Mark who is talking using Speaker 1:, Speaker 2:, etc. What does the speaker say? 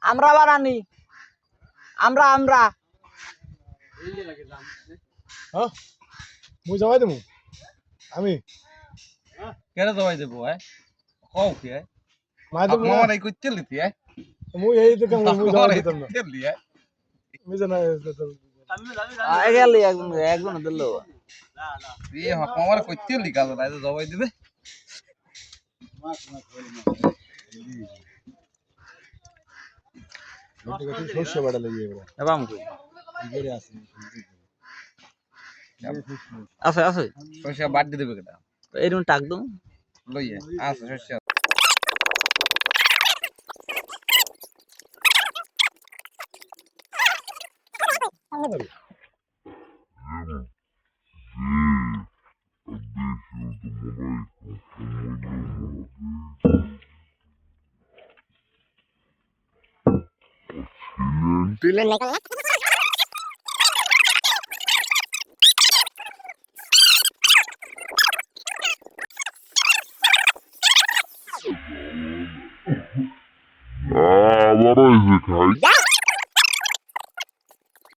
Speaker 1: আমরা বানানি আমরা আমরা
Speaker 2: হ্যাঁ মুই যাওয়াই দেবো আমি
Speaker 3: কেন জবাই দেবো কও কি
Speaker 2: মাই দেবো
Speaker 3: আমার এই কই তেল দিতি
Speaker 2: মুই এই দেখে মুই যাওয়াই দিতাম না
Speaker 3: তেল দিয়ে
Speaker 2: মুই জানা
Speaker 1: গেলি একজন দিল
Speaker 3: এই আমার কই তেল দি কাজ না জবাই দিবে
Speaker 2: সর্ষে বাটা লাগিয়ে এবার
Speaker 1: এবাম কই
Speaker 2: ঘরে আছে
Speaker 1: আছে আছে
Speaker 3: সরষে বাট দি দেবে কেটা
Speaker 1: এরকম টাক দম
Speaker 3: লইয়ে আছে সরষে
Speaker 4: আবার ওই যে খাই